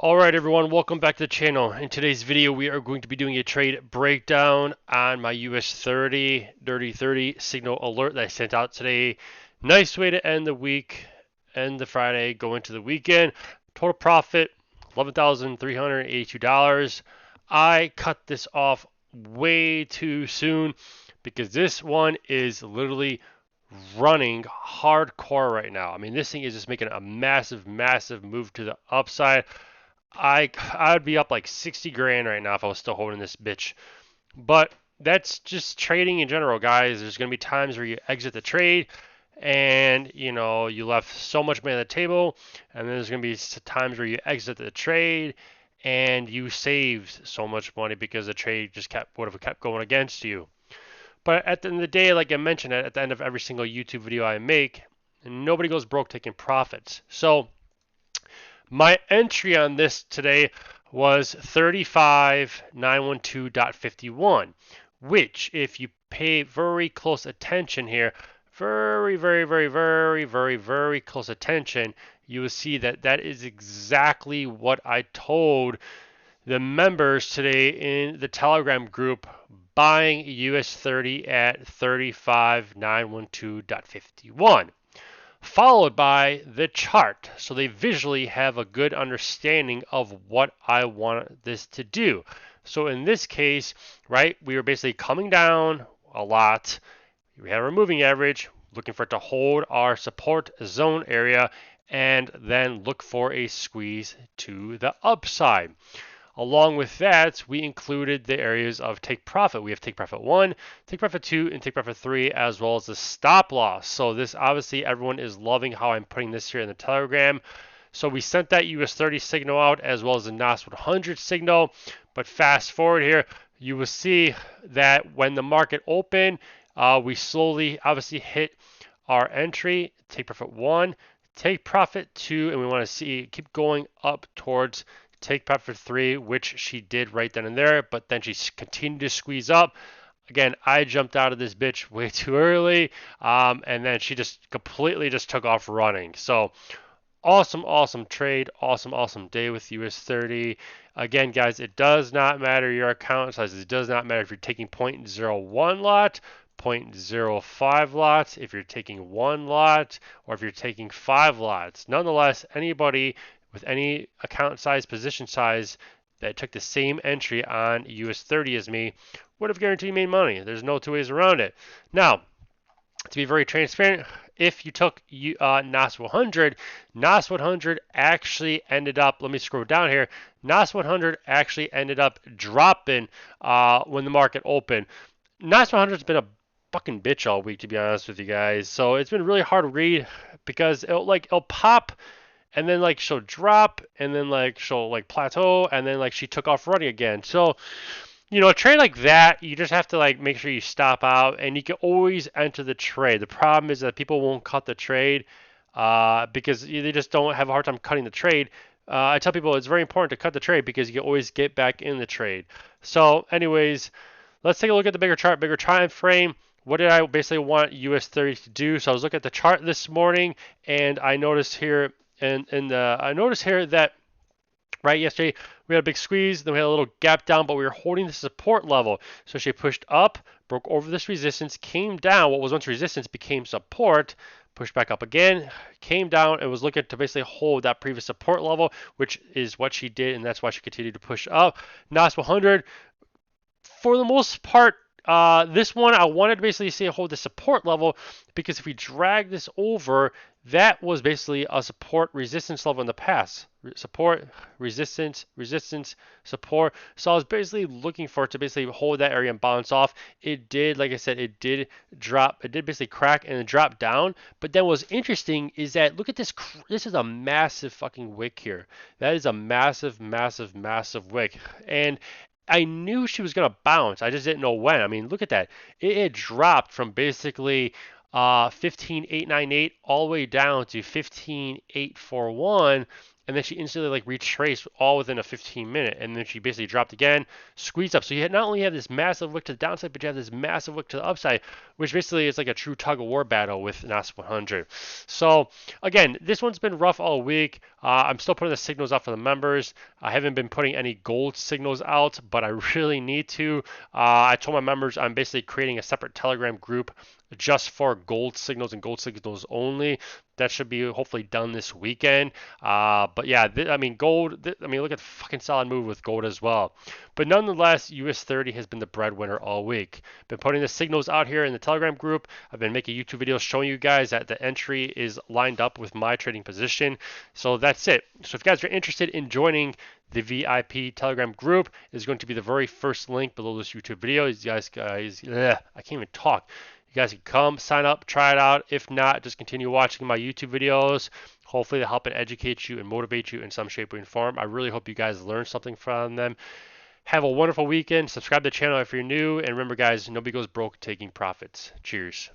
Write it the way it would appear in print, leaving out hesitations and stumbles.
Alright everyone, welcome back to the channel. In today's video we are going to be doing a trade breakdown on my US30 Dirty 30 signal alert that I sent out today. Nice way to end the week, end the Friday, go into the weekend. Total profit $11,382. I cut this off way too soon because this one is literally running hardcore right now. I mean, this thing is just making a massive move to the upside. I'd be up like 60 grand right now if I was still holding this bitch. But that's just trading in general, guys. There's going to be times where you exit the trade and you left so much money on the table, and then there's going to be times where you exit the trade and you saved so much money because the trade just would have kept going against you. But at the end of the day, like I mentioned at the end of every single YouTube video I make, nobody goes broke taking profits. So my entry on this today was 35912.51, which if you pay very close attention here, very close attention, you will see that that is exactly what I told the members today in the Telegram group buying US30 at 35912.51, followed by the chart, so they visually have a good understanding of what I want this to do. So in this case, right, we were basically coming down a lot. We had our moving average, looking for it to hold our support zone area, and then look for a squeeze to the upside. Along with that, we included the areas of take profit. We have take profit 1, take profit 2, and take profit 3, as well as the stop loss. So this, obviously, everyone is loving how I'm putting this here in the Telegram. So we sent that US30 signal out as well as the NAS 100 signal. But fast forward here, you will see that when the market opened, we slowly, obviously, hit our entry, take profit 1, take profit 2, and we want to see keep going up towards take profit 3, which she did right then and there, but then she continued to squeeze up. Again, I jumped out of this bitch way too early, and then she just completely just took off running. So awesome trade, awesome day with US30. Again, guys, it does not matter your account size. It does not matter if you're taking 0.01 lot, 0.05 lots, if you're taking 1 lot, or if you're taking 5 lots. Nonetheless, anybody with any account size, position size that took the same entry on US30 as me would have guaranteed made money. There's no two ways around it. Now, to be very transparent, if you took NAS 100, NAS 100 actually ended up, let me scroll down here, NAS 100 actually ended up dropping when the market opened. NAS 100 has been a fucking bitch all week, to be honest with you guys. So it's been really hard to read because it'll pop, and then like she'll drop, and then like she'll like plateau, and then like she took off running again. So a trade like that, you just have to like make sure you stop out, and you can always enter the trade. The problem is that people won't cut the trade because they just don't have a hard time cutting the trade. I tell people it's very important to cut the trade because you can always get back in the trade. So anyways, let's take a look at the bigger chart, bigger time frame. What did I basically want US30 to do? So I was looking at the chart this morning, and I noticed here that right yesterday we had a big squeeze, then we had a little gap down, but we were holding the support level. So she pushed up, broke over this resistance, came down. What was once resistance became support, pushed back up again, came down, and was looking to basically hold that previous support level, which is what she did, and that's why she continued to push up. NAS 100, for the most part, this one I wanted to basically see it hold the support level, because if we drag this over, that was basically a support resistance level in the past. Support, resistance, support. So I was basically looking for it to basically hold that area and bounce off. It did, like I said, it did drop. It did basically crack and then drop down. But then what's interesting is that look at this. This is a massive fucking wick here. That is a massive wick. And I knew she was going to bounce. I just didn't know when. I mean, look at that. It dropped from basically 15,898 all the way down to 15,841. and then she instantly like retraced all within a 15-minute, and then she basically dropped again, squeezed up. So you not only have this massive wick to the downside, but you have this massive wick to the upside, which basically is like a true tug of war battle with NAS 100. So again, this one's been rough all week. I'm still putting the signals out for the members. I haven't been putting any gold signals out, but I really need to. I told my members I'm basically creating a separate Telegram group just for gold signals and gold signals only. That should be hopefully done this weekend. But yeah, I mean, gold, I mean, look at the fucking solid move with gold as well. But nonetheless, US30 has been the breadwinner all week. Been putting the signals out here in the Telegram group. I've been making YouTube videos showing you guys that the entry is lined up with my trading position. So that's it. So if you guys are interested in joining the VIP Telegram group, is going to be the very first link below this YouTube video. You guys, I can't even talk. You guys can come, sign up, try it out. If not, just continue watching my YouTube videos. Hopefully they'll help and educate you and motivate you in some shape or form. I really hope you guys learned something from them. Have a wonderful weekend. Subscribe to the channel if you're new. And remember, guys, nobody goes broke taking profits. Cheers.